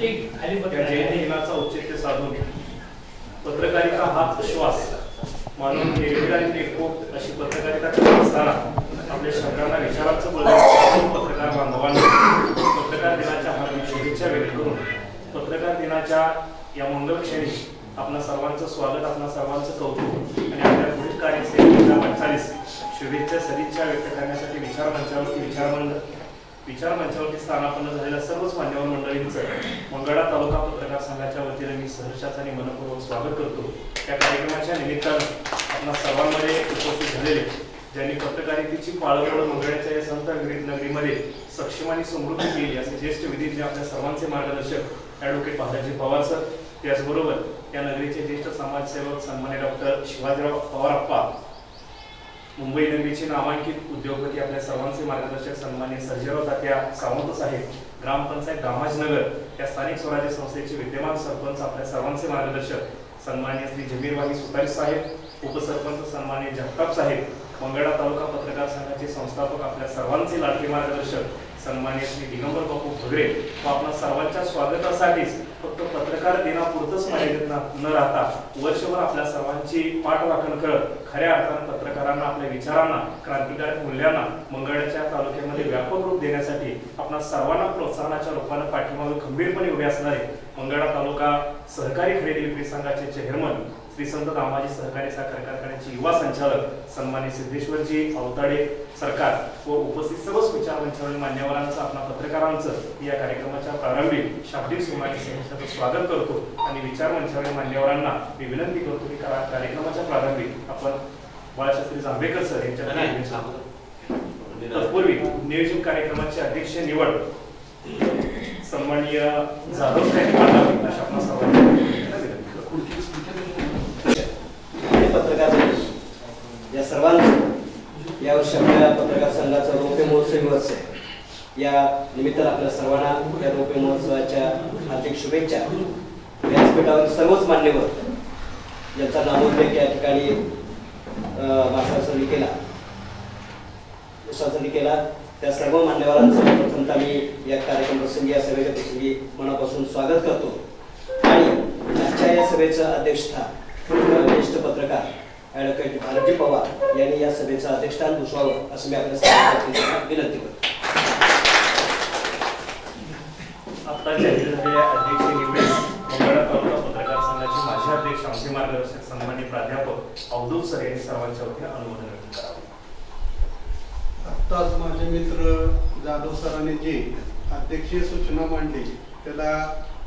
त्या जयंती दिनाचं औचित्य साधून पत्रकारिता हाच श्वास मानून निर्भीड आणि एकरूप अशी पत्रकारिता करत असताना आपल्या शब्दांना विचारांचं बोलण्याचं पत्रकार बांधवांना पत्रकार दिनाच्या हार्दिक शुभेच्छा व्यक्त करून पत्रकार दिनाच्या या मंगल क्षणी आपल्या सर्वांचं स्वागत, आपल्या सर्वांचं कौतुक आणि आपल्या पुढील कार्यक्रमाच्या वाटचालीस शुभेच्छा सदिच्छा व्यक्त करण्यासाठी विचार मंचावरती स्थानापन्न झालेल्या सर्वच मान्यवर मंडळींचं मंगळा तालुका पत्रकार संघाच्या वतीने मी सहर्षाचं आणि मनपूर्वक स्वागत करतो। या कार्यक्रमाच्या निमित्तानं आपल्या सर्वांमध्ये उपस्थित झालेले ज्यांनी पत्रकारितेची पाळंमुळं मंगळ्याच्या या संत नगरीमध्ये सक्षम आणि समृद्ध केली असे ज्येष्ठ विधिज्ञ आपल्या सर्वांचे मार्गदर्शक ॲडव्होकेट बालाजी पवार सर, त्याचबरोबर या नगरीचे ज्येष्ठ समाजसेवक सन्मान्य डॉक्टर शिवाजीराव पवारप्पा, मुंबई नगरीचे नामांकित उद्योगपती आपल्या सर्वांचे मार्गदर्शक सन्मान्य सर्जेराव तात्या सावंत साहेब, ग्रामपंचायत दामाजनगर या स्थानिक स्वराज्य संस्थेचे विद्यमान सरपंच आपल्या सर्वांचे मार्गदर्शक सन्मान्य श्री जमीरवाणी सुतारी साहेब, उपसरपंच सन्मान्य जगताप साहेब, मंगळा तालुका पत्रकार संघाचे संस्थापक आपल्या सर्वांचे लाडके मार्गदर्शक सन्मान्य श्री दिगंबर बापू भगरे व आपल्या सर्वांच्या स्वागतासाठीच फक्त पत्रकार दिनापुरतच मर्यादित न राहता वर्षभर आपल्या सर्वांची पाठराखण करत खऱ्या अर्थाने पत्रकारांना आपल्या विचारांना, क्रांतिकारक मूल्यांना मंगळ्याच्या तालुक्यामध्ये व्यापक रूप देण्यासाठी आपल्या सर्वांना प्रोत्साहनाच्या रूपाने पाठीमागे खंबीरपणे उभे असणारे मंगळा तालुका सहकारी खरेदी विक्री संघाचे चेअरमन श्री संत दामाजी सहकारी साखर कारखान्याचे युवा संचालक सन्मान्य सिद्धेश्वरजी अवताडे सरकार व उपस्थित सर्वच विचार मंचावरील मान्यवरांचं आपल्या पत्रकारांचं या कार्यक्रमाच्या प्रारंभी शाब्दिक सुमाने स्वागत करतो आणि विचार मंचावरील मान्यवरांना मी विनंती करतो की कार्यक्रमाच्या प्रारंभी आपण बाळशास्त्री जांभेकर सर यांच्या तत्पूर्वी नियोजन कार्यक्रमाचे अध्यक्ष निवड सन्माननीय जाधव साहेब अशा आपल्या सर्वांना पत्रकार या सर्वांचं यावर्षी आपल्या पत्रकार संघाचा रौप्य महोत्सवी वर्ष आहे। या निमित्तानं आपल्या सर्वांना या रौप्य महोत्सवाच्या हार्दिक शुभेच्छा। व्यासपीठावर सर्वच मान्यवर ज्यांचा नामोल्लेख या ठिकाणी शासनाने केला त्या सर्व मान्यवरांचं प्रथमतः मी या कार्यक्रम प्रसंगी या सभेच्या प्रसंगी मनापासून स्वागत करतो आणि आजच्या या सभेचं अध्यक्षस्थान ज्येष्ठ पत्रकार ॲडव्होकेट बालाजी पवार यांनी या सभेचं अध्यक्षस्थान भूषवावं असं मी आपल्या सर्वांना विनंती करतो। आता जाहीर झालेल्या अध्यक्ष निवडीस मंगळा तालुका पत्रकार संघाचे माजी अध्यक्ष आमचे मार्गदर्शक सन्माननीय प्राध्यापक अवधूत सर यांनी सर्वांच्या वतीने अनुमोदन व्यक्त करावे। आत्ताच माझे मित्र जाधव सरांनी जी अध्यक्षीय सूचना मांडली त्याला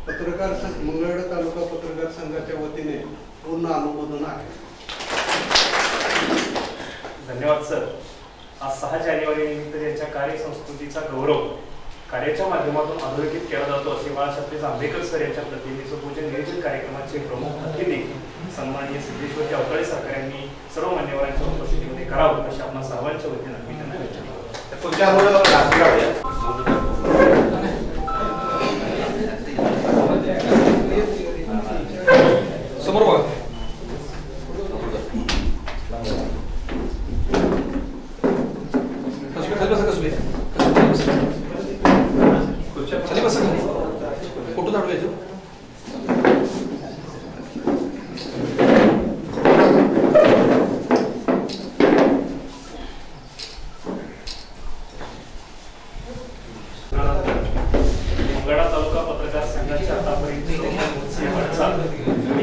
पत्रकार मंगळवेढा तालुका पत्रकार संघाच्या वतीने पूर्ण अनुमोदन आहे। धन्यवाद सर। आज 6 जानेवारी निमित्त ज्यांच्या कार्यसंस्कृतीचा गौरव कार्याच्या माध्यमातून अधोरेखित केला जातो असे बाळशास्त्री जांभेकर सर यांच्या प्रतिनिधीचं पूजन नियोजन कार्यक्रमाचे प्रमुख अतिथी सन्माननीय सिद्धेश्वरजी अवताडे सरकार यांनी सर्व मान्यवरांच्या उपस्थितीमध्ये करावं अशा आपल्या सर्वांच्या वतीने मी त्यांना समोर बघा फोटो काढू यायचो मंगळा तालुका पत्रकार संघाच्या आतापर्यंत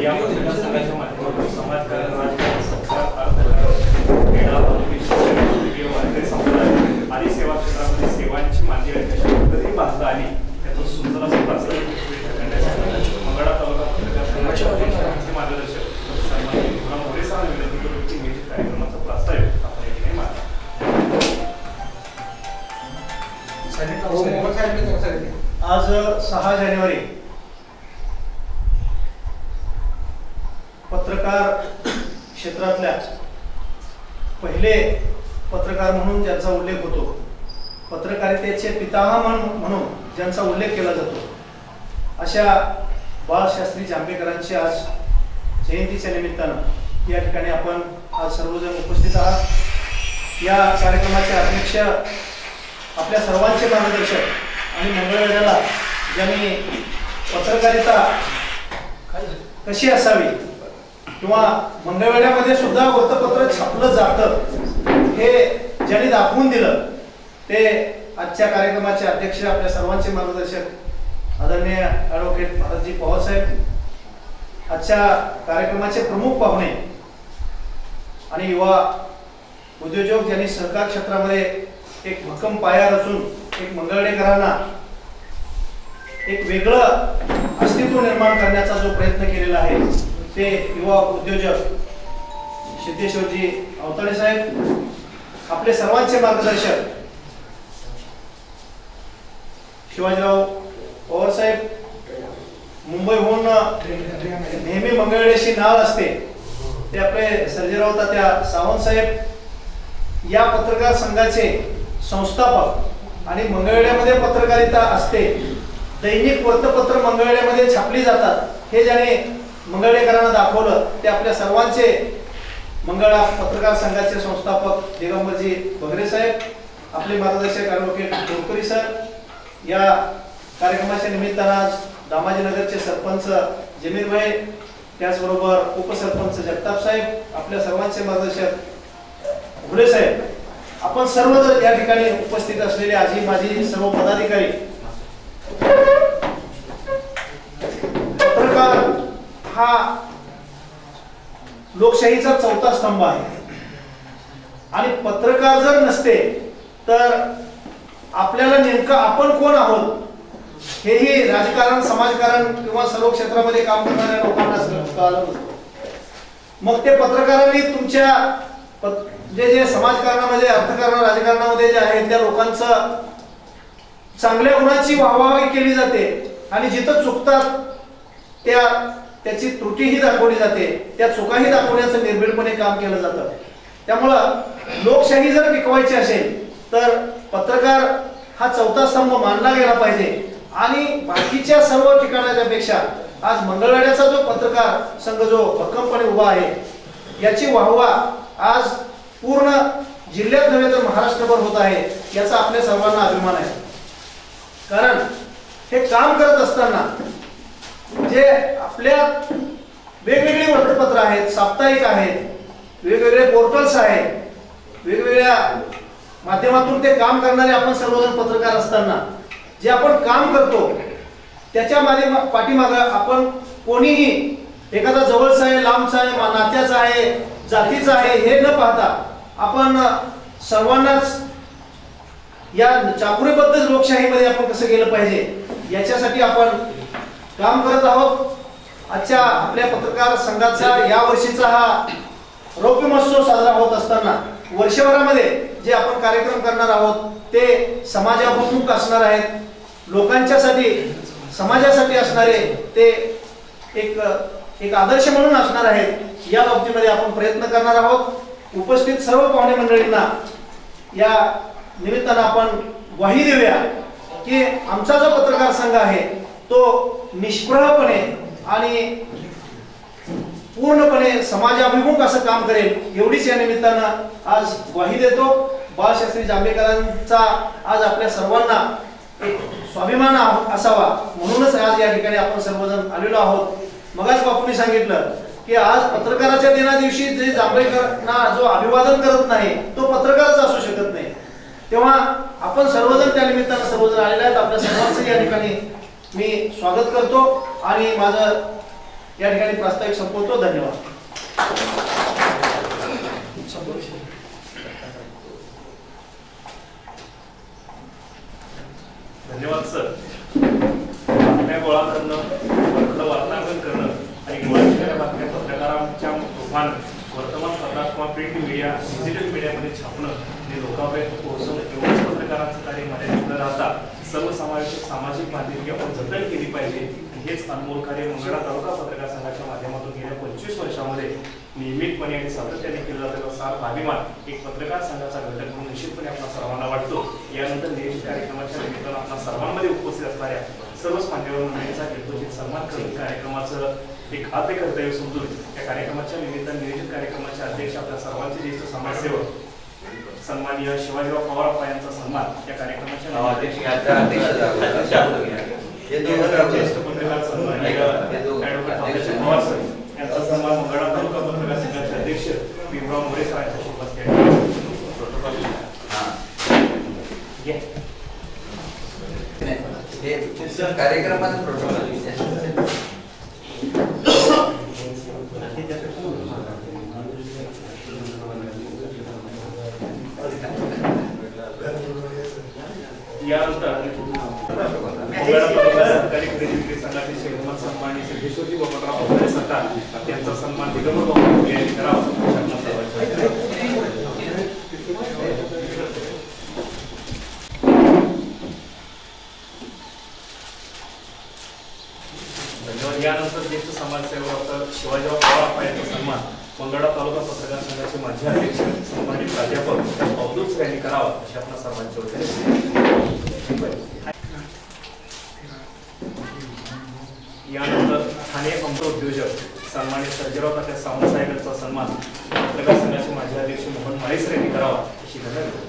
या पत्रकार संघाच्या माध्यमातून समाजकारण, राजकारण, संस्कार, अर्थकारण, क्रीडा, वारकरी संप्रदाय आदी सेवा क्षेत्रामध्ये सेवांची मांदियाळी कशा पद्धतीने बांधता आली याचं सुंदर असं प्रास्ताविक करण्यासाठी मंगळा तालुका पत्रकार संघाचे मार्गदर्शक सन्माननीय विक्रम मोरे सरांना विनंती करून की नियोजित कार्यक्रमाचा प्रास्ताविक आपण या ठिकाणी मांडा। आज 6 जानेवारी पत्रकार क्षेत्रातल्या पहिले पत्रकार म्हणून ज्यांचा उल्लेख होतो, पत्रकारितेचे पितामह म्हणून ज्यांचा उल्लेख केला जातो अशा बाळशास्त्री जांभेकरांची आज जयंतीच्या निमित्तानं या ठिकाणी आपण आज सर्वजण उपस्थित आहात। या कार्यक्रमाचे अध्यक्ष आपल्या सर्वांचे मार्गदर्शक आणि मंगळवेढ्याला ज्यांनी पत्रकारिता कशी असावी किंवा मंगळवेढ्यामध्ये सुद्धा वृत्तपत्र छापलं जातं हे ज्यांनी दाखवून दिलं ते आजच्या कार्यक्रमाचे अध्यक्ष आपल्या सर्वांचे मार्गदर्शक आदरणीय ॲडव्होकेट भारतजी पवार साहेब, आजच्या कार्यक्रमाचे प्रमुख पाहुणे आणि युवा उद्योजक ज्यांनी सहकार क्षेत्रामध्ये एक भक्कम पाया रचून एक मंगळवेढेकरांना एक वेगळं अस्तित्व निर्माण करण्याचा जो प्रयत्न केलेला आहे ते युवा उद्योजक सिद्धेश्वरजी अवताडे साहेब, आपले सर्वांचे मार्गदर्शक शिवाजीराव पवार साहेब, मुंबईहून नेहमी मंगळवेढ्याशी नाळ असते ते आपले सर्जेराव तात्या सावंत साहेब, या पत्रकार संघाचे संस्थापक आणि मंगळवेढ्यामध्ये पत्रकारिता असते, दैनिक वृत्तपत्र मंगळवेढ्यामध्ये छापली जातात हे ज्याने मंगळवेढेकरांना दाखवलं ते आपल्या सर्वांचे मंगळा पत्रकार संघाचे संस्थापक दिगंबरजी बगरे साहेब, आपले मार्गदर्शक ॲडव्होकेट तोडकरी सर, या कार्यक्रमाच्या निमित्तानं आज दामाजीनगरचे सरपंच जमीर भाई, त्याचबरोबर उपसरपंच जगताप साहेब, आपल्या सर्वांचे मार्गदर्शक घुले साहेब, आपण सर्व जर या ठिकाणी उपस्थित असलेले आजी माजी सर्व पदाधिकारी, पत्रकार हा लोकशाहीचा चौथा स्तंभ आहे आणि पत्रकार जर नसते तर आपल्याला नेमकं आपण कोण आहोत हेही राजकारण, समाजकारण किंवा सर्व क्षेत्रामध्ये काम करणाऱ्या लोकांना कळलं नसतं. मग ते पत्रकारांनी तुमच्या जे समाजकारणामध्ये, अर्थकारण, राजकारणामध्ये जे आहे त्या लोकांचं चांगल्या गुणाची वाहवाही केली जाते आणि जिथं चुकतात त्याची त्रुटीही दाखवली जाते, त्या चुकाही दाखवण्याचं निर्भीडपणे काम केलं जातं. त्यामुळं लोकशाही जर टिकवायची असेल तर पत्रकार हा चौथा स्तंभ मानला गेला पाहिजे आणि बाकीच्या सर्व ठिकाणाच्या पेक्षा आज मंगळवेढ्याचा जो पत्रकार संघ जो भक्कमपणे उभा आहे याची वाहवा आज पूर्ण जिल्ह्यात नव्हे तर महाराष्ट्रभर होत आहे याचा आपल्या सर्वांना अभिमान आहे. कारण हे काम करत असताना जे आपल्या वेगवेगळी वृत्तपत्र आहेत, साप्ताहिक आहेत, वेगवेगळे पोर्टल्स आहेत, वेगवेगळ्या माध्यमातून ते काम करणारे आपण सर्वजण पत्रकार असताना जे आपण काम करतो त्याच्या पाठीमागे आपण कोणीही एखादा जवळचा आहे, लांबचा आहे, नात्याचा आहे, जातीचा आहे हे न पाहता आपण सर्वांनाच या चाकुरीबद्ध लोकशाहीमध्ये आपण कसं गेलं पाहिजे याच्यासाठी आपण काम करत आहोत. आजच्या आपल्या पत्रकार संघाचा या वर्षीचा हा रौप्य महोत्सव साजरा होत असताना वर्षभरामध्ये जे आपण कार्यक्रम करणार आहोत ते समाजाभिमुख असणार आहेत, लोकांच्यासाठी, समाजासाठी असणारे ते एक आदर्श म्हणून असणार आहेत. या बाबतीमध्ये आपण प्रयत्न करणार आहोत. उपस्थित सर्व पाहुणे मंडळींना या निमित्तानं आपण ग्वाही देऊया की आमचा जो पत्रकार संघ आहे तो निष्प्रहपणे आणि पूर्णपणे समाजाभिमुख असं काम करेल एवढीच या निमित्तानं आज ग्वाही देतो. बाळशास्त्री जांभेकरांचा आज आपल्या सर्वांना एक स्वाभिमान असावा म्हणूनच आज या ठिकाणी आपण सर्वजण आलेलो आहोत. मगाच बापूंनी सांगितलं की आज पत्रकाराच्या दिना दिवशी जे जांभेकरांना जो अभिवादन करत नाही तो पत्रकारच असू शकत नाही. तेव्हा आपण सर्वजण त्या निमित्तानं सर्वजण आलेले आहेत. आपल्या सर्वांचं या ठिकाणी मी स्वागत करतो आणि माझं या ठिकाणी प्रास्ताविक संपवतो. धन्यवाद. धन्यवाद सर. बातम्या गोळा करणं, वार्तांकन करणं आणि गोळा केलेल्या बातम्या पत्रकारांच्या रूपानं वर्तमानपत्रात किंवा प्रिंट मीडिया, डिजिटल मीडियामध्ये छापणं आणि लोकांपर्यंत पोहोचवणं एवढंच पत्रकारांचं कार्य मर्यादित न राहता सर्वसमावेशक सामाजिक माध्यमे आपण जतन केली पाहिजे. हेच अनमोल कार्य मंगळा तालुका पत्रकार संघाच्या माध्यमातून गेल्या 25 वर्षामध्ये नियमितपणे आणि सातत्याने केला जातो. सार्थ अभिमान एक पत्रकार संघाचा घटक म्हणून निश्चितपणे आपल्या सर्वांना वाटतो. यानंतर नियोजित कार्यक्रमाच्या निमित्तानं आपल्या सर्वांमध्ये उपस्थित असणाऱ्या सर्वच मान्यवर मंडळींचा यथोचित सन्मान करून कार्यक्रमाचं एक आद्य कर्तव्य समजून या कार्यक्रमाच्या निमित्तानं नियोजित कार्यक्रमाचे अध्यक्ष आपल्या सर्वांचे ज्येष्ठ समाजसेवक सन्माननीय शिवाजीराव पवार यांचा सन्मान या कार्यक्रमाच्या ज्येष्ठ पत्रकार पत्रकार सन्मान ॲडव्होकेट फाउंडेशन पवार सर यांचा सन्मान मंगळा तालुका पत्रकार संघाचे अध्यक्ष भीमराव मोरे सरांच्या उपस्थितीत कार्यक्रमाचा प्रोटोकॉल यानंतर मंगळा तालुका सरकारी खरेदी विक्री संघाचे चेअरमन सन्माननीय सिद्धेश्वरजी बापटराव अवघडे सरकार यांचा सन्मान दिगंबर बापू यांनी करावा. यानंतर ज्येष्ठ समाजसेवक डॉक्टर शिवाजीराव पवार यांचा सन्मान मंगळा तालुका पत्रकार संघाचे माजी अध्यक्ष संबंधित प्राध्यापक अवधूत यांनी करावा अशी आपल्या सर्वांची होते. यानंतर ठाणे पंप उद्योजक सन्मानित सर्जेराव तात्या सावंत साहेब यांचा सन्मान पत्रकार संघाचे माजी अध्यक्ष मोहन माळेसर यांनी करावा अशी विनंती.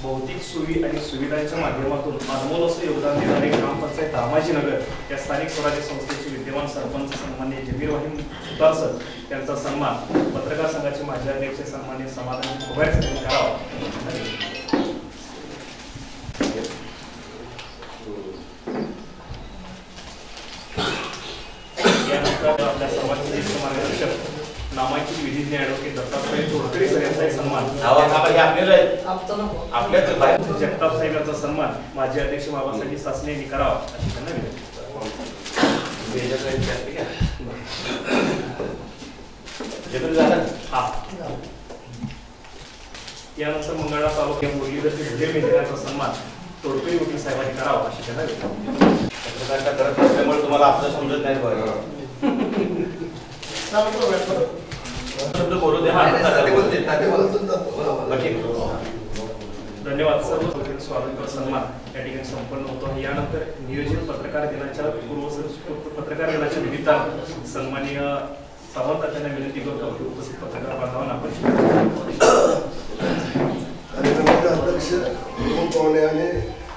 भौतिक सोयी आणि सुविधांच्या माध्यमातून अनमोल असं योगदान देणारे ग्रामपंचायत दामाजीनगर या स्थानिक स्वराज्य संस्थेचे विद्यमान सरपंच सन्माननीय जमीर वाहिम सुतार सर यांचा सन्मान पत्रकार संघाचे माजी अध्यक्ष सन्माननीय समाधान खोबायर यांनी करावा. यानंतर आपल्या सर्वांचे ज्येष्ठ मार्गदर्शक नामांकित विधिज्ञ ॲडव्होकेट दत्तात्रय तोडकरी सर यांचा सन्मान जगताप साहेब यांचा सन्मान माजी अध्यक्ष बाबासाहेब सासने यांनी करावा अशी त्यांना विनंती. यानंतर मंगळा तालुक्या मुरलीधर विजय मेहते यांचा सन्मान तोडकरी वकील साहेबांनी करावा अशी त्यांना विनंती. पत्रकारिता करत असल्यामुळे तुम्हाला आपलं समजत नाही बरं बोलू दे. धन्यवाद. सर्व स्वागत सन्मान या ठिकाणी संपन्न होतो. यानंतर नियोजित पत्रकार दिनाच्या पत्रकार दिनाच्या निमित्तानं सन्माननीय सावंत त्यांना विनंती करतो की उपस्थित पत्रकार बांधवांना आपण कार्यक्रमाचे अध्यक्ष पाहुणे आणि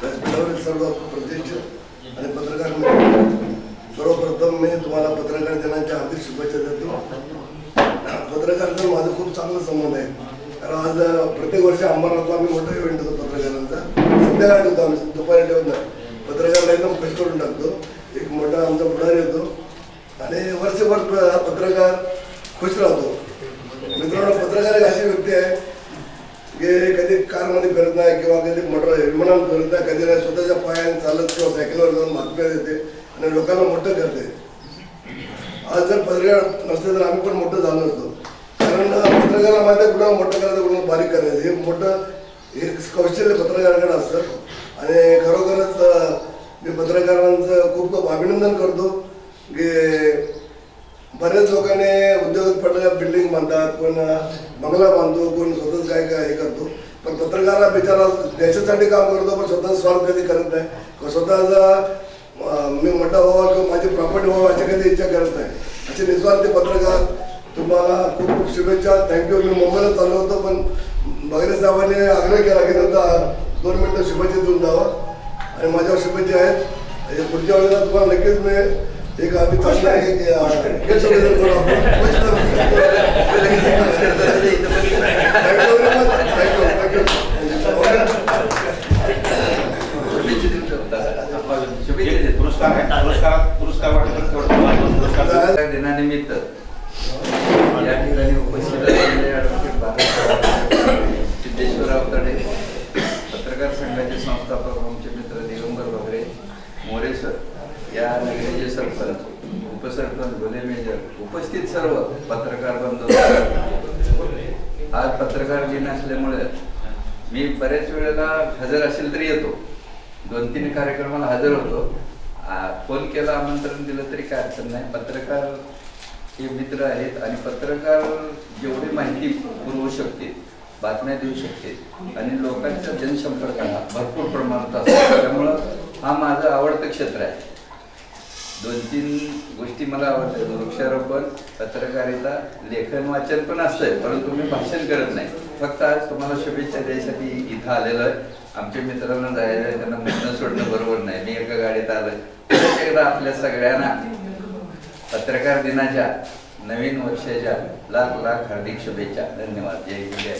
व्यासपीठावरील सर्व प्रत्यक्ष आणि पत्रकार मित्र, सर्वप्रथम मी तुम्हाला पत्रकार दिनाच्या हार्दिक शुभेच्छा देतो. पत्रकारांचा माझा खूप चांगला संबंध आहे, कारण आज प्रत्येक वर्षी अंबरनाथला आम्ही मोठा इव्हेंट होतो पत्रकारांचा. संध्याकाळी होतो, आम्ही दुपारी ठेवत नाही, पत्रकारांना एकदम फ्रेश करून टाकतो. एक मोठा आमचा पुढारी येतो आणि वर्षभर पत्रकार खुश राहतो. मित्रांनो, पत्रकार एक अशी व्यक्ती आहे की कधी कारमध्ये फिरत नाही किंवा कधी मोटर विमानात फिरत नाही, कधी नाही स्वतःच्या पायाने चालत किंवा सायकलवर जाऊन बातम्या देते आणि लोकांना मोठं करते. आज जर पत्रकार नसते तर आम्ही पण मोठं झालो नसतो, कारण पत्रकाराला माहिती आहे कुणाला मोठं करायचं कुणाला बारीक करायचं, हे मोठं हे कौशल्य पत्रकाराकडे असतं. आणि खरोखरच मी पत्रकारांचं खूप खूप अभिनंदन करतो की बऱ्याच लोकांनी उद्योगात पडलेल्या बिल्डिंग बांधतात, कोण बंगला बांधतो, कोण स्वतःच काय काय हे करतो, पण पत्रकाराला बिचारा देशासाठी काम करतो पण स्वतःचा स्वार्थ कधी करत नाही, स्वतःचा मी मोठा व्हावा किंवा माझी प्रॉपर्टी व्हावं अशी कधी इच्छा करत नाही. असे निस्वार्थी पत्रकार, तुम्हाला खूप खूप शुभेच्छा. थँक्यू. मी मुंबईला चाललो होतो पण बगरे साहेबांनी आग्रह केला की नंतर 2 मिनिटं शुभेच्छा देऊन जावा आणि माझ्यावर शुभेच्छा आहेत. पुढच्या वेळेला तुम्हाला नक्कीच मी एक आम्ही चांगलं आहे की खेळ संमेलन करू आपण. पुरस्कार दिनानिमित्त या ठिकाणी उपस्थित असलेले ॲडव्होकेट सिद्धेश्वर अवतडे, पत्रकार संघाचे संस्थापक आमचे मित्र दिगंबर बागरे मोरे सर, या नगरीचे सरपंच, उपसरपंच, भोले मेजर, उपस्थित सर्व पत्रकार बंधू, आज पत्रकार दिन असल्यामुळे मी बऱ्याच वेळेला हजर असेल तरी येतो, 2-3 कार्यक्रमाला हजर होतो. फोन केला, आमंत्रण दिलं तरी काय अडचण नाही. पत्रकार हे मित्र आहेत आणि पत्रकार जेवढी माहिती पुरवू शकते, बातम्या देऊ शकते आणि लोकांचा जनसंपर्क हा भरपूर प्रमाणात असतो, त्यामुळं हा माझं आवडतं क्षेत्र आहे. 2-3 गोष्टी मला आवडतात. वृक्षारोपण, पत्रकारिता, लेखन वाचन पण असतंय, परंतु मी भाषण करत नाही. फक्त आज तुम्हाला शुभेच्छा द्यायसाठी इथं आलेलो आहे. आमच्या मित्रांना जायचं आहे, त्यांना मुलं सोडणं बरोबर नाही. मी एका गाडीत आलोय. परत एकदा आपल्या सगळ्यांना पत्रकार दिनाच्या, नवीन वर्षाच्या लाख लाख हार्दिक शुभेच्छा. धन्यवाद. जय हिंद, जय.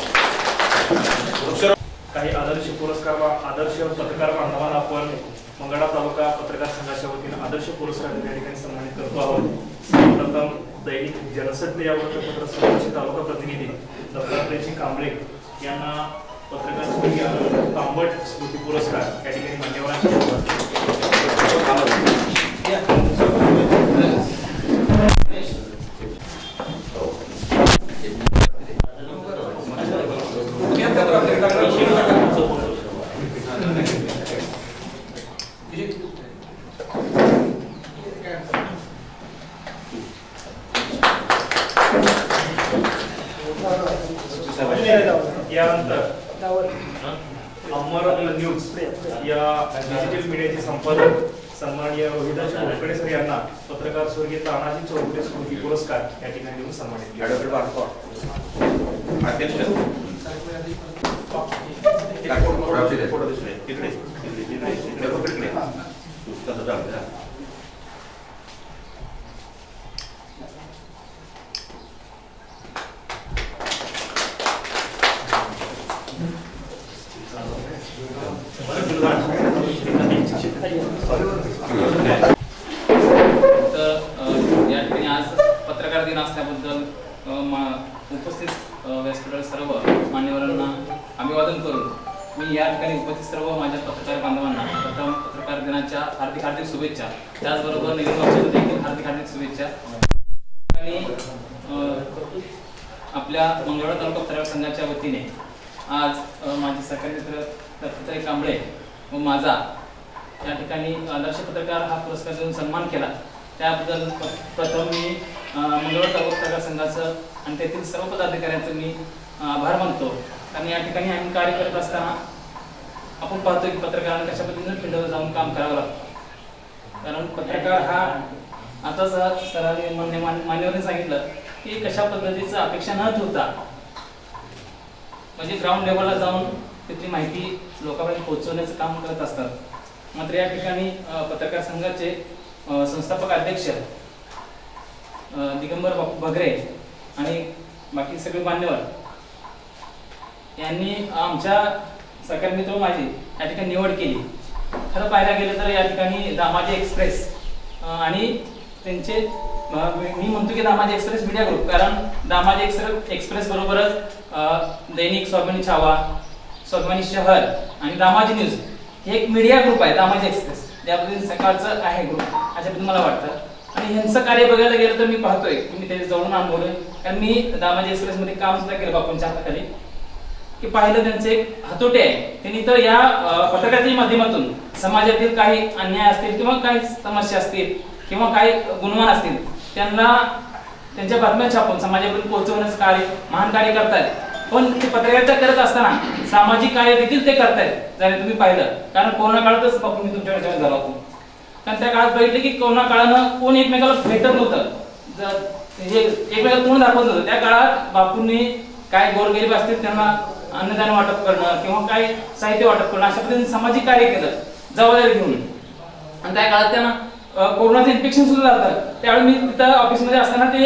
काही आदर्श पुरस्कार व आदर्श पत्रकार बांधवांना आपण मंगळा तालुका पत्रकार संघाच्या वतीने आदर्श पुरस्कार या ठिकाणी सन्मानित करतो आहोत. सर्वप्रथम दैनिक जनसत्य या वृत्तपत्र संघाचे तालुका प्रतिनिधी दत्तात्रयजी कांबळे यांना पत्रकार तांबट स्मृती पुरस्कार या ठिकाणी मान्यवरांच्या यानंतर अमर न्यूज या डिजिटल मीडियाचे संपादक सन्माननीय रोहिदास कोळकडे सर यांना पत्रकार स्वर्गीय तानाजी चौगुले स्मृती पुरस्कार या ठिकाणी देऊन सन्मानित केला. या ठिकाणी आज पत्रकार दिन असल्याबद्दल उपस्थित व्यासपीठावर सर्व मान्यवरांना अभिवादन करून मी या ठिकाणी उपस्थित सर्व माझ्या पत्रकार बांधवांना प्रथम पत्रकार दिनाच्या हार्दिक हार्दिक शुभेच्छा, त्याचबरोबर नवीन वर्षाच्या देखील हार्दिक हार्दिक शुभेच्छा. आणि आपल्या मंगळवेढा तालुका पत्रकार संघाच्या वतीने आज माझे सहकारी मित्र दत्तात्रय कांबळे व माझा या ठिकाणी आदर्श पत्रकार हा पुरस्कार देऊन सन्मान केला. त्याबद्दल प्रथम मी मंगळवेढा तालुका पत्रकार संघाचं आणि तेथील सर्व पदाधिकाऱ्यांचं मी आभार मानतो. कारण या ठिकाणी आम्ही कार्य करत असताना आपण पाहतो की पत्रकारांना कशा पद्धतीने फील्डवर जाऊन काम करावं लागतं. कारण पत्रकार हा आता सरांनी मान्यवरांनी सांगितलं की कशा पद्धतीचं अपेक्षा न ठेवता म्हणजे ग्राउंड लेवलला जाऊन तिथली माहिती लोकांपर्यंत पोहोचवण्याचं काम करत असतात. मात्र या ठिकाणी पत्रकार संघाचे संस्थापक अध्यक्ष दिगंबर बापू भगरे आणि बाकी सगळे मान्यवर यांनी आमच्या सहकारी मित्र माझी या ठिकाणी निवड केली. खरं पाहायला गेलं तर या ठिकाणी दामाजी एक्सप्रेस आणि त्यांचे मी म्हणतो की दामाजी एक्सप्रेस मीडिया ग्रुप, कारण दामाजी एक्सप्रेस बरोबरच दैनिक स्वाभिमानी छावा, स्वाभिमानी शहर आणि दामाजी न्यूज हे एक मीडिया ग्रुप आहे. दामाजी एक्सप्रेस त्याबद्दल सकाळचं आहे ग्रुप अशा पद्धतीने मला वाटतं. आणि ह्यांचं कार्य बघायला गेलं तर मी पाहतोय की मी त्याच्या जवळून अनुभवलोय, कारण मी दामाजी एक्सप्रेस मध्ये काम सुद्धा केलं बापूंच्या हाताखाली, की पाहिलं त्यांचे एक हातोटे आहे. त्यांनी तर या पत्रकाराच्या माध्यमातून समाजातील काही अन्याय असतील किंवा काही समस्या असतील किंवा काही गुणवान असतील त्यांना त्यांच्या बातम्या छापून समाजापर्यंत पोहोचवण्याचं कार्य महान कार्य करतायत. पण ते पत्रकारिता करत असताना सामाजिक कार्य देखील ते करतायत. जर तुम्ही पाहिलं, कारण कोरोना काळातच बापू मी तुमच्याकडे झाला होतो, कारण त्या काळात बघितलं की कोरोना काळानं कोण एकमेकाला भेटत नव्हतं, एकमेकाला तोंड दाखवत नव्हतं. त्या काळात बापूंनी काय गोरगरीब असतील त्यांना अन्नदान वाटप करणं किंवा काय साहित्य वाटप करणं अशा पद्धतीने सामाजिक कार्य केलं जबाबदारी घेऊन. आणि त्या काळात त्यांना कोरोनाचं इन्फेक्शन सुद्धा झालं. त्यावेळी मी तिथं ऑफिसमध्ये असताना ते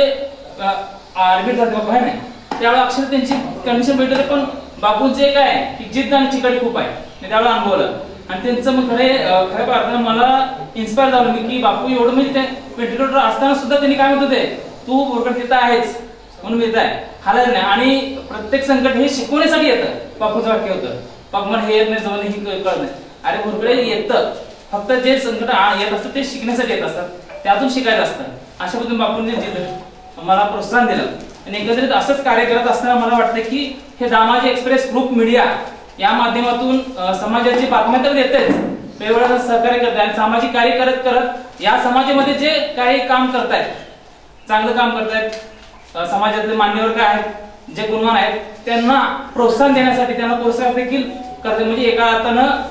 ऍडमिट झाले बाबा नाही, त्यावेळी अक्षर त्यांची कंडिशन भेटत, पण बापूंचे काय की जिद्द आणि चिकाटी खूप आहे, मी त्यावेळी अनुभवलं. आणि त्यांचं मग खऱ्या अर्थानं मला इन्स्पायर झालं मी की बापू एवढं म्हणजे ते व्हेंटिलेटर असताना सुद्धा त्यांनी काय म्हणत होते, तू बोरकड तिथं आहेच म्हणून येत आहे, हालायला नाही. आणि प्रत्येक संकट हे शिकवण्यासाठी येतं. बापूचं वाक्य होतं, बापू मला हे येत नाही जवळ ही कळत नाही. अरे बोरकडे येतं, फक्त जे संकट येत असतं ते शिकण्यासाठी येत असतात, त्यातून शिकायचं असतं. अशा पद्धतीने बापूंनी जिद्द मला प्रोत्साहन दिलं. आणि एकंदरीत असंच कार्य करत असताना मला वाटतं की हे दामाजी एक्सप्रेस ग्रुप मीडिया या माध्यमातून समाजाची बातम्या तर देतेच, वेगवेगळ्या सहकार्य करतात आणि सामाजिक कार्य करत करत या समाजामध्ये जे काही काम करतायत, चांगलं काम करतायत, समाजातले मान्यवर काय आहेत, जे गुणवान आहेत त्यांना प्रोत्साहन देण्यासाठी त्यांना प्रोत्साहन देखील करते. म्हणजे एका अर्थानं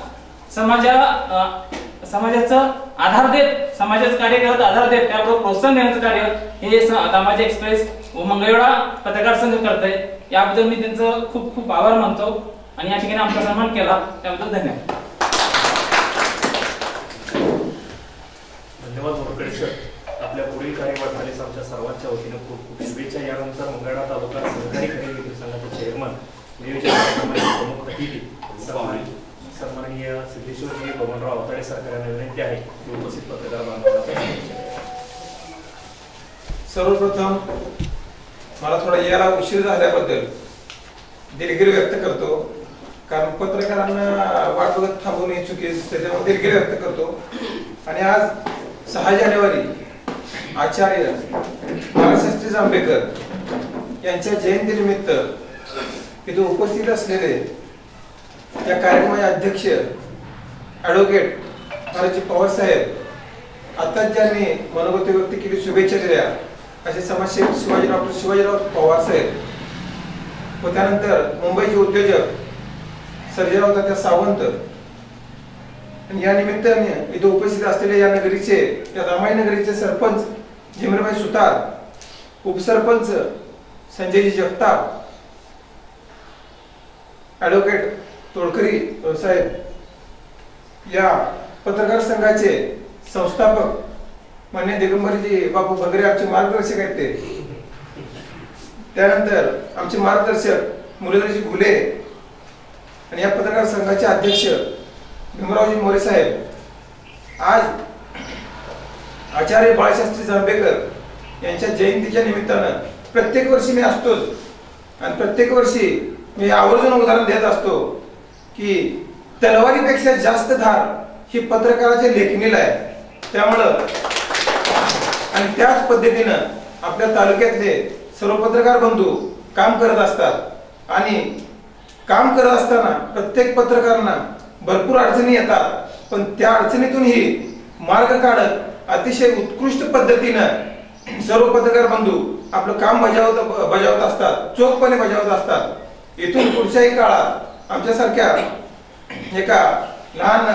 समाजाचं आधार देत, समाजाचं कार्य करत आधार देत, त्याबरोबर प्रोत्साहन देण्याचं कार्य हे दामाजी एक्सप्रेस व मंगळवेढा पत्रकार संघ करतंय. याबद्दल मी त्यांचं खूप खूप आभार मानतो आणि या ठिकाणी आमचा सन्मान केला त्याबद्दल धन्यवाद. धन्यवाद मोरकडे सर. आपल्या पुढील कार्यवाहीस आमच्या सर्वांच्या वतीने खूप खूप शुभेच्छा. यानंतर मंगळवेढा तालुका सहकारी खरेदी विक्री संघाचे चेअरमन, नियोजन प्रमुख अतिथी सन्माननीय सिद्धेश्वरजी बबनराव अवताडे सरकारला विनंती आहे की उपस्थित पत्रकार बांधवांना. सर्वप्रथम मला थोडा यायला उशीर झाल्याबद्दल दिलगिरी व्यक्त करतो, कारण पत्रकारांना वाट बघत थांबवणे ही चुकी, त्याच्यामुळे दिलगिरी व्यक्त करतो. आणि आज 6 जानेवारी आचार्य बाळशास्त्री जांभेकर यांच्या जयंतीनिमित्त इथे उपस्थित असलेले या कार्यक्रमाचे अध्यक्ष ॲडव्होकेट महाराज पवार साहेब, आताच ज्यांनी मनोगती व्यक्त केली, शुभेच्छा दिल्या, असे समाजसेवक डॉक्टर शिवाजीराव पवार साहेब व त्यानंतर मुंबईचे उद्योजक सर्जेराव तात्या सावंत, आणि या निमित्ताने इथे उपस्थित असलेले या नगरीचे, या दामाई नगरीचे सरपंच जिमरभाई सुतार, उपसरपंच संजयजी जगताप, ॲडव्होकेट तोडकरी साहेब, या पत्रकार संघाचे संस्थापक मान्य दिगंबरजी बापू भगरे आमचे मार्गदर्शक आहेत ते, त्यानंतर आमचे मार्गदर्शक मुरलीधरजी घुले, आणि या पत्रकार संघाचे अध्यक्ष भीमरावजी मोरे साहेब. आज आचार्य बाळशास्त्री जांभेकर यांच्या जयंतीच्या निमित्तानं प्रत्येक वर्षी मी असतोच, आणि प्रत्येक वर्षी मी आवर्जून उदाहरण देत असतो की तलवारीपेक्षा जास्त धार ही पत्रकाराच्या लेखणीला आहे. त्यामुळं आणि त्याच पद्धतीनं आपल्या तालुक्यातले सर्व पत्रकार बंधू काम करत असतात, आणि काम करत असताना प्रत्येक पत्रकारांना भरपूर अडचणी येतात, पण त्या अडचणीतूनही मार्ग काढत अतिशय उत्कृष्ट पद्धतीनं सर्व पत्रकार बंधू आपलं काम बजावत असतात, चोखपणे बजावत असतात. इथून पुढच्याही काळात आमच्यासारख्या एका लहान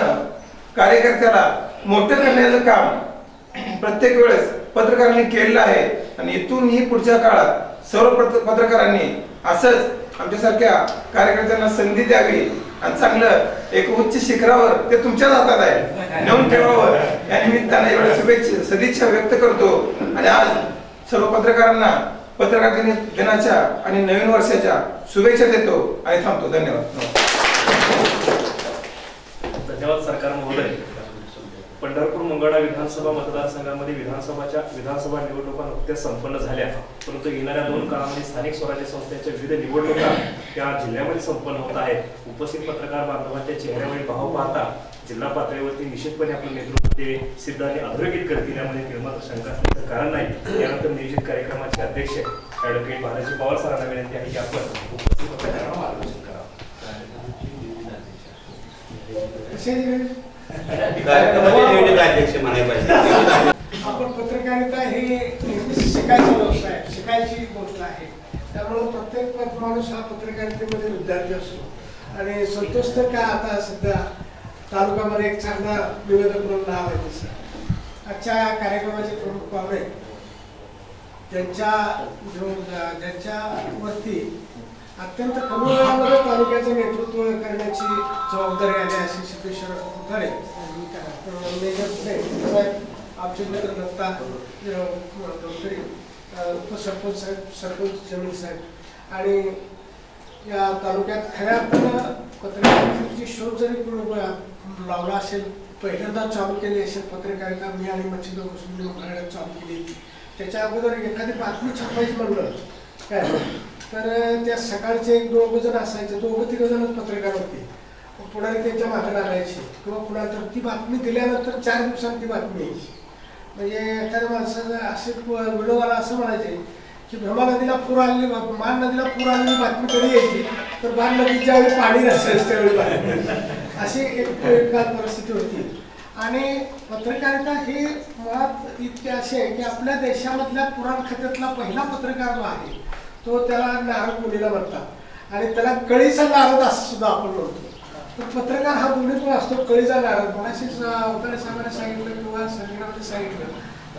कार्यकर्त्याला मोठं करण्याचं काम प्रत्येक वेळेस पत्रकारांनी केलेलं आहे, आणि इथूनही पुढच्या काळात सर्व पत्रकारांनी असंच आमच्यासारख्या कार्यकर्त्यांना संधी द्यावी, आणि चांगलं एक उच्च शिखरावर ते तुमच्याच हातात आहे नेऊन ठेवावं, या निमित्ताने एवढ्या शुभेच्छा सदिच्छा व्यक्त करतो. आणि आज सर्व पत्रकारांना पत्रकार दिनाच्या आणि नवीन वर्षाच्या शुभेच्छा देतो आणि थांबतो. धन्यवाद. धन्यवाद सरकार महोदय. पंढरपूर मंगळवेढा विधानसभा मतदारसंघामध्ये विधानसभा निवडणुका नुकत्याच संपन्न झाल्या, परंतु येणाऱ्या 2 काळामध्ये स्थानिक स्वराज्य संस्थांच्या विविध निवडणुका त्या जिल्ह्यामध्ये संपन्न होत आहेत. उपस्थित पत्रकार बांधवांच्या चेहऱ्यावरील भाव पाहता जिल्हा पातळीवरती निश्चितपणे आपलं नेतृत्व ते सिद्ध आणि अधोरेखित करतील, यामध्ये निर्माता शंका असण्याचं कारण नाही. यानंतर नियोजित कार्यक्रमाचे अध्यक्ष ॲडव्होकेट बालाजी पवार सरांना विनंती आहे की आपण उपस्थित पत्रकारांना मार्गदर्शन करावं. आपण पत्रकारिता हे शिकायचा व्यवसाय, शिकायची गोष्ट आहे. त्यामुळे प्रत्येक माणूस हा पत्रकारितेमध्ये विद्यार्थी असतो, आणि संतोष तर काय आता सध्या तालुक्यामध्ये एक चांगला निवेदक म्हणून नाव आहे तसं. आजच्या कार्यक्रमाचे प्रमुख पाहुणे ज्यांच्यावरती अत्यंत कमी वेळामध्ये तालुक्याचं नेतृत्व करण्याची जबाबदारी आली अशी सिद्धेश्वर अवताडे आमचे मित्र दत्ता गडकरी, उपसरपंच साहेब, सरपंच जमीन साहेब, आणि या तालुक्यात खऱ्या अर्थानं पत्रकारितेची शोध जरी लावला असेल, पहिल्यांदा चालू केली असेल पत्रकारिता मी आणि मच्छिंद्र गोस्वामी मंगळवेढ्यात चालू केली. त्याच्या अगोदर एखादी बातमी छापायची म्हणलं काय तर त्या सकाळचे 1-2 जण असायचे, 2-3 जणच पत्रकार होते. पुढे त्यांच्या मागे लागायची, किंवा पुन्हा तर ती बातमी दिल्यानंतर 4 दिवसांत ती बातमी यायची. म्हणजे एखाद्या माणसाचं असे व्हिडिओवाला असं म्हणायचे की भीमा नदीला पूर आलेली, मान नदीला पूर आलेली बातमी कधी यायची तर मान नदीत ज्यावेळी पाणी नसायचं त्यावेळी बातमी, अशी एक काल परिस्थिती होती. आणि पत्रकारिता ही मुळात इतकी अशी आहे की आपल्या देशामधल्या पुराण खात्यातला पहिला पत्रकार जो आहे तो त्याला नारद मुनीला म्हणतात, आणि त्याला कळीचा नारद असं सुद्धा आपण म्हणतो. तर पत्रकार हा दोन्ही पण असतो, कळीचा नारळ. मगाशीच अवताडे साहेबांनी सांगितलं किंवा संजयरावने सांगितलं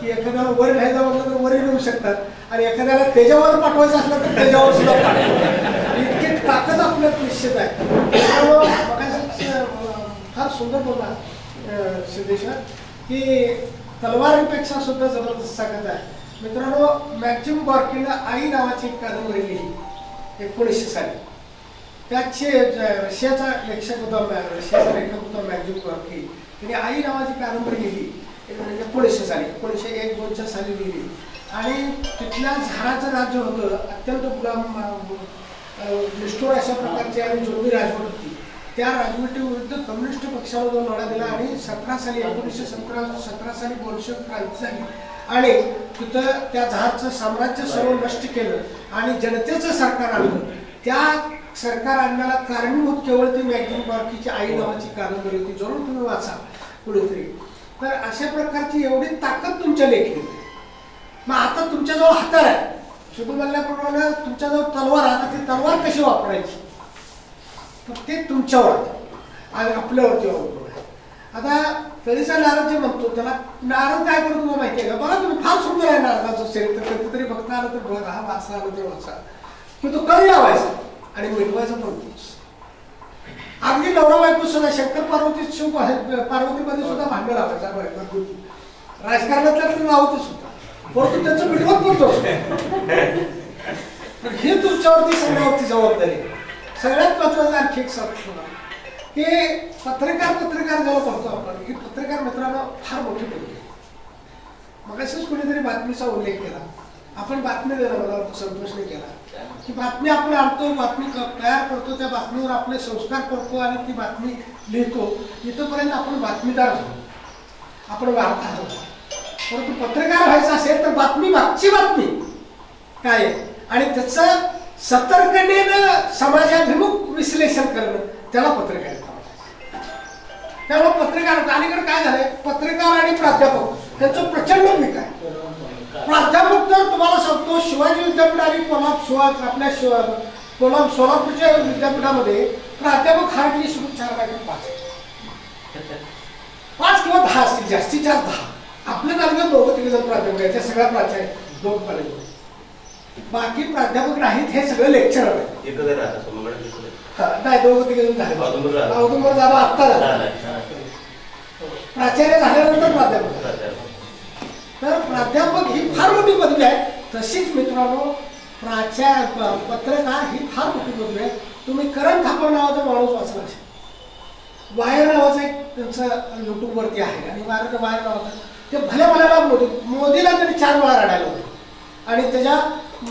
की एखाद्याला वर घ्यायचं म्हटलं तर वरही नेऊ शकतात आणि एखाद्याला त्याच्यावर पाठवायचं असलं तर त्याच्यावर सुद्धा पाठवतात. इतकी ताकद आपल्यात निश्चित आहे. त्यामुळं फार सुंदर बोलला सिद्धेश्वर की तलवारीपेक्षा सुद्धा जबरदस्त ताकद आहे. मित्रांनो, मॅक्झिम गॉर्कीनं आई नावाची एक कादंबरी लिहिली 1900 साली. त्याचे रशियाचा लेखक होता मॅक्झिम गॉर्की. त्याने आई नावाची कादंबरी लिहिली 1900 साली, 1901-2च्या साली लिहिली. आणि तिथल्या झाराचं राज्य होतं अत्यंत निष्ठुर अशा प्रकारची आणि जोडवी राजवट होती. त्या राजवटीविरुद्ध कम्युनिस्ट पक्षाला जो लढा दिला आणि 1917 साली बोल्शेविक क्रांती झाली आणि तिथं त्या झारचं साम्राज्य सर्व नष्ट केलं आणि जनतेचं सरकार आणलं. त्या सरकार आणण्याला कारणीभूत केवळ ती मॅक्झिम गॉर्कीची आई नावाची कादंबरी होती. जरूर तुम्ही वाचा कुठेतरी. तर अशा प्रकारची एवढी ताकद तुमच्या लेखणीत आहे. मग आता तुमच्याजवळ हाताळ आहे. शुभ म्हणल्याप्रमाणे तुमच्याजवळ तलवार आहे. आता ती तलवार कशी वापरायची तर ते तुमच्यावर आणि आपल्यावरती अवलंबून आहे. आता कधीचा नारद जे म्हणतो त्याला नारद काय करतो तुम्हाला माहिती आहे का? बघा तुम्ही, फार सुंदर आहे नारदाचं चरित्र. कधीतरी बघता आलं तर बघा, हा वाचला आलं तर वाचा की तो कधी लावायचा आणि मिटवायचा म्हणतोच. अगदी नवरा बायको सुद्धा शंकर पार्वतीमध्ये सुद्धा भांडण लावायचा राजकारणातल्या तुम्ही लावतच होता, परंतु त्याचं मिटवत नव्हतं. हे तुमच्यावरती सगळ्यावरती जबाबदारी आहे. सगळ्यात महत्वाचं आणखी एक सांगतो की पत्रकार जेव्हा करतो आपण, ही पत्रकार मित्रांनो फार मोठी पद्धती आहे. मग असेच कुणीतरी बातमीचा उल्लेख केला. आपण बातमी देणं मला संतोषने केला की बातमी आपण आणतो, बातमी तयार करतो, त्या बातमीवर आपले संस्कार करतो आणि ती बातमी लिहितो. इथंपर्यंत आपण बातमीदार झालो, आपण वार्ताहर होतो. परंतु पत्रकार व्हायचं असेल तर बातमी मागची बातमी काय आहे आणि त्याचं सतर्कतेनं समाजाभिमुख विश्लेषण करणं, त्याला पत्रकारिता म्हणतात. त्यामुळे पत्रकार अलीकडे काय झालंय, पत्रकार आणि प्राध्यापक त्यांचं प्रचंड भूमिक आहे. प्राध्यापक तर तुम्हाला सांगतो, शिवाजी विद्यापीठ आणि सोलापूरच्या विद्यापीठामध्ये प्राध्यापक हार्डली 5 किंवा 10 असतील, जास्तीत जास्त 10. आपल्या तालुक्यात 2-3 जण प्राध्यापक आहेत. त्या सगळ्या प्राचार्य 2 कॉलेज. बाकी प्राध्यापक नाहीत, हे सगळे लेक्चरर आहेत. नाही, 2-3 जण झाले. औदुंबर जाधव आत्ता झाला, प्राचार्य झाल्यानंतर प्राध्यापक. तर प्राध्यापक ही फार मोठी पदवी आहे. तशीच मित्रांनो पत्रकार ही फार मोठी पदवी आहे. तुम्ही करण थापा नावाचा माणूस वाचला असेल. वायर नावाचं एक त्यांचं युट्यूबवरती आहे आणि वायर नावाचं ते भल्या मोदीला त्यांनी 4 वेळा रडायला होते आणि त्याच्या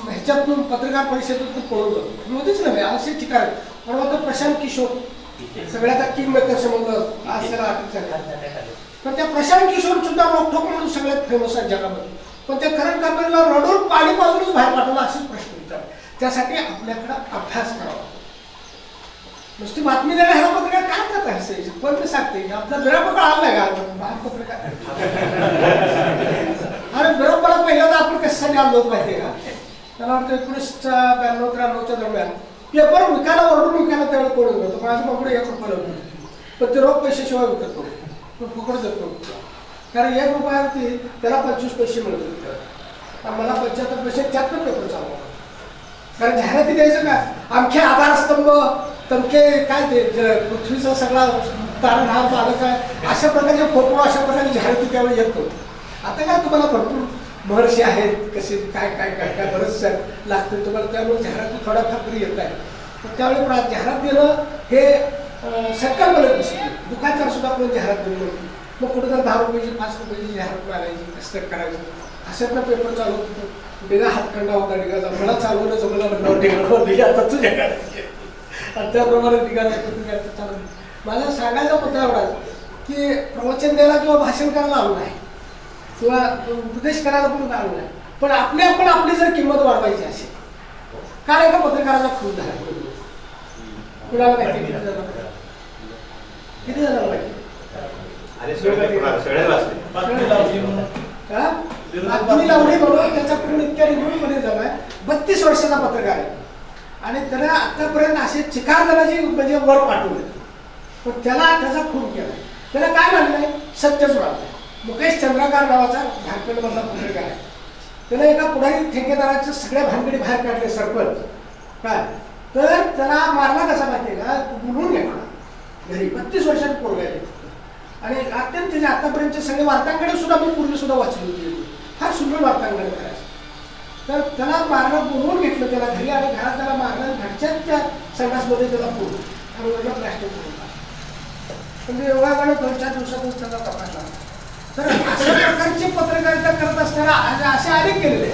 ह्याच्यातून पत्रकार परिषदेतून पळून जातो. मोदीच नव्हे, असे ठिकाण. परवा तर प्रशांत किशोर सगळ्याचा किंग मेकर समजलं आज त्याला अटक झाली. तर त्या प्रशांत किशोर सुद्धा रोखोक म्हणून सगळ्यात फेमस आहेत जगामध्ये. पण त्या करण थापाला रडून पाणी पाजूनच बाहेर पाठवलं असेच प्रश्न विचार. त्यासाठी आपल्याकडे अभ्यास करावा. नुसती बातमी देणं ह्याला पत्रकार काय करत आहे पण मी सांगते आपला बिरापकडे आलाय का बाहेर पत्रकार. अरे बिरापला पहिल्यांदा आपण कशासाठी आलो होतो माहितीये का? त्याला वाटतं 1992-93 दरम्यान पेपर विकायला ओरडून विकायला त्यावेळेला कोण होतं. माझ्या बाबडे 1 रुपयाला होतं, पण ते रोख पैशाशिवाय विकत नव्हतं, फुकट देत नव्हतं. कारण 1 रुपयावरती त्याला 25 पैसे मिळत होते आणि मला 75 पैसे त्यातनं पेपर चालू होता. कारण जाहिराती द्यायचं का आमचे आधारस्तंभ तमके काय ते पृथ्वीचा सगळा तारणहार मालक आहे अशा प्रकारचे फोटो, अशा प्रकारे जाहिराती त्यावेळी येत होते. आता काय तुम्हाला भरपूर महर्षी आहेत, कसे काय काय काय काय बरंच लागतं तुम्हाला, त्यामुळे जाहिराती थोड्याफार तरी येत आहे. तर त्यावेळी जाहिरात देणं हे सरकारमध्ये बसलं. दुकानदार सुद्धा आपण जाहिरात दिली नव्हती. मग कुठं तर 10 रुपयाची 5 रुपयाची जाहिरात मारायची, कसं करायचं अशातला पेपर चालू होतो. डिगा हातखंडा होता डिगाचा, मला चालवणं जमलं म्हणलं डिगा डिगा आता तुझ्या काढायचे आणि त्याप्रमाणे डिगा चालू. मला सांगायचा मुद्दा एवढाच की प्रवचन द्यायला किंवा भाषण करायला आलो नाही किंवा उपदेश करायला पण आलो नाही, पण आपण आपली जर किंमत वाढवायची असेल, काय एका पत्रकाराचा खून झाला कुणाला माहिती किती जणांना माहिती बातमी लावली म्हणून त्याच्याकडून इतक्या रिव्ह्यूमध्ये झालाय. 32 वर्षाचा पत्रकार आहे आणि त्याला आतापर्यंत असे चिकार जणांची म्हणजे वर पाठवले. पण त्याचा खून केला. त्याला काय मानलंय? सत्यच मानलंय. मुकेश चंद्रकांत नावाचा झारखंडमधला पत्रकार आहे. त्याला एका पुढारी ठेकेदाराच्या सगळ्या भानगडी बाहेर काढले सरपंच काय, तर त्याला मारला कसा माहितीये का? बोलून घेतला घरी. 32 वर्षांनी पोरगा आहे आणि अत्यंत त्याच्या आतापर्यंतचे सगळे वार्तांकडे सुद्धा मी पूर्वी सुद्धा वाचली होती. फार सुंदर वार्तांकडे करायचं. तर त्याला मारलं, बोलवून घेतलं त्याला घरी आणि घरात त्याला मारलं. घरच्याच त्या संडासमध्ये त्याला पोरलं आणि वरला प्लॅस्टिक पोरला. म्हणजे एवढा वेळ 2-4 दिवसातच त्याचा तपासला. तर अशा प्रकारची पत्रकारिता करत असताना असे अनेक केलेले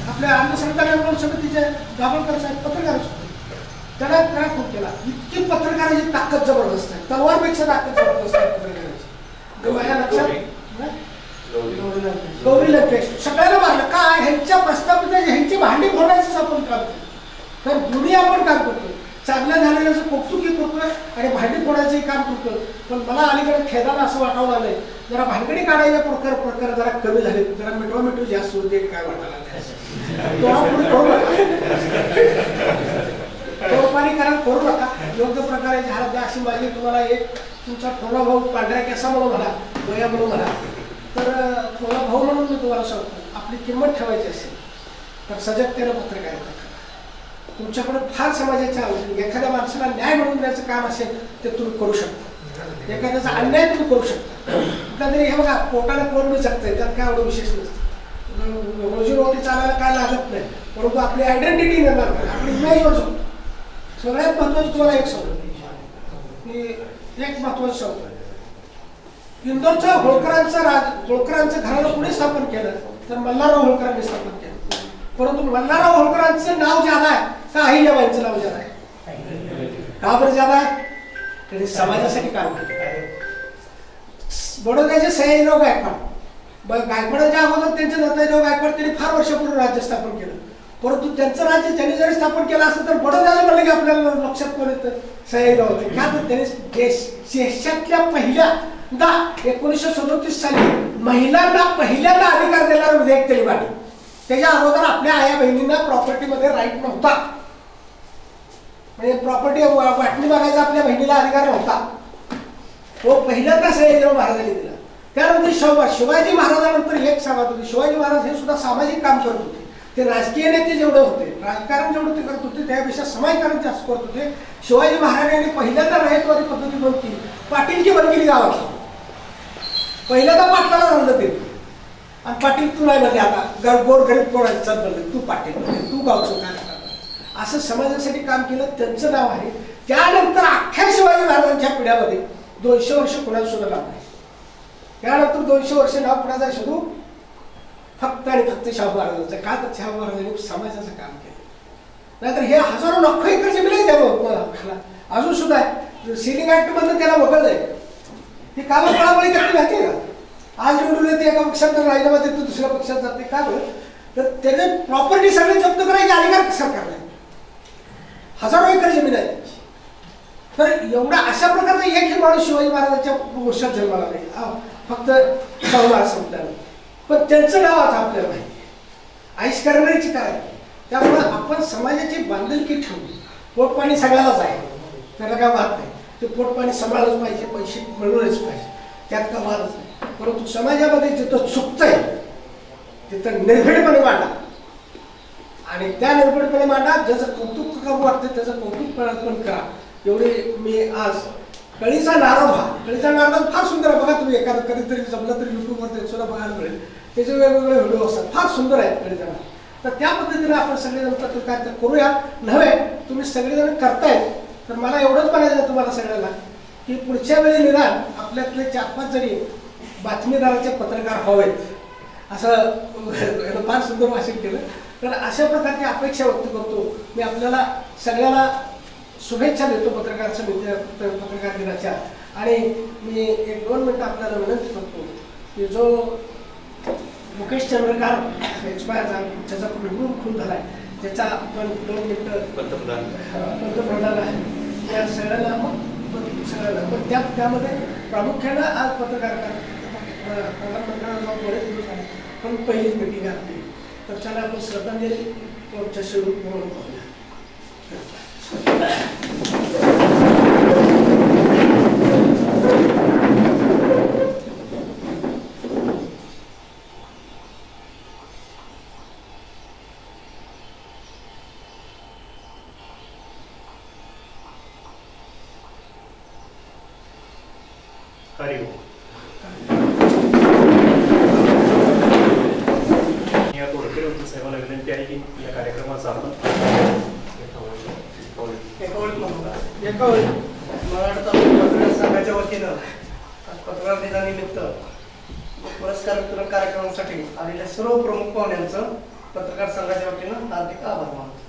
आपल्या अन्नसंघटना समितीचे दाभोळकर साहेब पत्रकार होते. त्याला खूप केला. इतकी पत्रकाराची ताकद जबरदस्त आहे. तलवारपेक्षा ताकद जबरदस्त आहे पत्रकाराची. माझ्या लक्षात गौरी लंकेश सगळ्यांना मारलं. काय ह्यांच्या प्रस्तावित ह्यांची भांडी फोडायचंच आपण काम करतो. तर दोन्ही आपण काम करतो. चांगलं झालेल्याचं कौतुकही करतोय आणि भांडी फोडायचंही काम करतो. पण मला अलीकडे खेळायला असं वाटावं लागलंय जरा भानगडी काढायचे प्रकार जरा कमी झाले, जरा मिठवा जास्त होते काय वाटायला कारण करू नका. योग्य प्रकारे झाला अशी माझी तुम्हाला एक तुमचा थोडा भाऊ पांढऱ्या केसा म्हणून म्हणा, वया म्हणून म्हणा, तर थोडा भाऊ म्हणून मी तुम्हाला सांगतो आपली किंमत ठेवायची असेल तर सजगतेनं पत्रकारिता करा. तुमच्याकडे फार समाजाच्या एखाद्या माणसाला न्याय मिळवून द्यायचं काम असेल ते तुम्ही करू शकता. एखाद्याचा अन्याय तुम्ही करू शकता. तरी हे बघा पोटाला कोण मिळू शकतंय त्यात काय एवढं विशेष नसतं. रोजीरोटी चालायला काय लागत नाही, परंतु आपली आयडेंटिटी निर्माण करा, आपली इमेजवर जाऊ. सगळ्यात महत्वाचं तुम्हाला एक सांगतो की एक महत्वाचं सांगतो, इंदोरच्या होळकरांचं घराला कोणी स्थापन केलं तर मल्हारराव होळकरांनी स्थापन केलं. परंतु मल्हारराव होळकरांचं नाव ज्यादा आहे का अहिल्याबाईंचं नाव ज्यादा आहे? का बरं ज्यादा आहे? त्यांनी समाजासाठी काम केलं. बडोद्याचे सयाजीराव गायकवाडांच्या अगोदर त्यांचे दत्ताजीराव गायकवाड त्यांनी फार वर्षापूर्वी राज्य स्थापन केलं. परंतु त्यांचं राज्य त्यांनी जरी स्थापन केलं असतं तर बडोद्याचं म्हणलं की आपल्याला लक्षात कोण येतं? सयाजीराव होते. का तर त्यांनी देशातल्या पहिल्यांदा 1937 साली महिलांना पहिल्यांदा अधिकार देणारं विधेयक केले मांडले. त्याच्या अगोदर आपल्या आया बहिणींना प्रॉपर्टीमध्ये राईट नव्हता, म्हणजे प्रॉपर्टी वाटणी बघायचा आपल्या बहिणीला अधिकार नव्हता. तो पहिल्यांदा सयाजीराव महाराजांनी दिला. त्यानंतर शिवाजी महाराजांनंतर एक सांगत होते, शिवाजी महाराज हे सुद्धा सामाजिक काम करत होते. ते राजकीय नेते जेवढे होते, राजकारण जेवढं ते करत होते त्यापेक्षा समाजकारण जास्त करत होते. शिवाजी महाराजांनी पहिल्यांदा रयतवादी पद्धती बंद केली, पाटीलची बंद केली गावाची. पहिल्यांदा पाटलाला आणलं ते आणि पाटील तू नाही म्हणले, आता गोर गरीब कोणाचा बनले तू पाटील म्हणजे तू गावचं काय असं समाजासाठी काम केलं. त्यांचं नाव आहे. त्यानंतर अख्ख्या शिवाजी महाराजांच्या पिढ्यामध्ये 200 वर्ष कुणाला सुद्धा नाव नाही. त्यानंतर 200 वर्ष नाव कुणाचा सुरू फक्त आणि फक्त शाहू महाराजांचं. का तर शाहू महाराजांनी समाजाचं काम केलं. नाहीतर हे हजारो लाखो एकर जमीन आहे त्या अजून सुद्धा आहे. सिलिंग ऍक्ट मधलं त्याला वगळलंय. ही कामं पळापळी करते माहिती का? आज निवडून येते एका पक्षात राजीनामा देतो, दुसऱ्या पक्षात जाते. का बरं? तर त्याने प्रॉपर्टी सगळे जप्त करायचे अधिकार सरकारला आहे. हजारो एकर जमीन आहे. तर एवढा अशा प्रकारचा एकही माणूस शिवाजी महाराजांच्या वंशात जन्माला नाही, फक्त शाहू महाराज संपल्यानं. पण त्यांचं नाव आता आपल्याला माहिती आईश करण्याची काय. त्यामुळे आपण समाजाची बांधिलकी ठेवू. पोटपाणी सगळ्यालाच आहे, त्याला काय वाद नाही. ते पोटपाणी सांभाळलंच पाहिजे, पैसे मिळवलेच पाहिजे, त्यात काय वादच नाही. परंतु समाजामध्ये जिथं चुकतंय तिथं निर्भीडपणे मांडा आणि त्या निर्भीडपणे मांडा. ज्याचं कौतुक करू वाटतं त्याचं कौतुक पण करा. एवढे मी आज कळीचा नारद फार सुंदर आहे. बघा तुम्ही एखादं कधीतरी जमलं तर युट्यूबवर ते सुद्धा बघायला मिळेल. त्याचे वेगवेगळे व्हिडिओ असतात, फार सुंदर आहेत कळीचा नारद. तर त्या पद्धतीने आपण सगळेजण पत्रकारिता करूया. नव्हे तुम्ही सगळेजण करतायत तर मला एवढंच म्हणायचं तुम्हाला सगळ्यांना की पुढच्या वेळी निदान आपल्यातले 4-5 जणी बातमीदाराचे पत्रकार हवेत. असं फार सुंदर भाषण केलं. तर अशा प्रकारची अपेक्षा व्यक्त करतो मी. आपल्याला सगळ्याला शुभेच्छा देतो पत्रकार दिनाच्या. आणि मी 1-2 मिनिटं आपल्याला विनंती करतो की जो मुकेश चंद्रकांत एक्सपायर झाला, त्याचा खून झालाय, त्याचा आपण 2 मिनिटं पंतप्रधान आहे या सगळ्यांना पण त्यामध्ये प्रामुख्यानं आज प्रधानमंत्र्यांना जाऊन बरेच दिवस झाले पण पहिलीच मिटिंग आपली. तर त्याला आपण श्रद्धांजली शेड्यूल म्हणून पाहूया. हरि ओम. या तोडकरी वकील साहेबांना विनंती आहे की या कार्यक्रमाचा आपण मराठा तालुका पत्रकार संघाच्या वतीनं पत्रकार दिनानिमित्त पुरस्कार वितरण कार्यक्रमासाठी आलेल्या सर्व प्रमुख पाहुण्यांचं पत्रकार संघाच्या वतीनं हार्दिक आभार मानतो.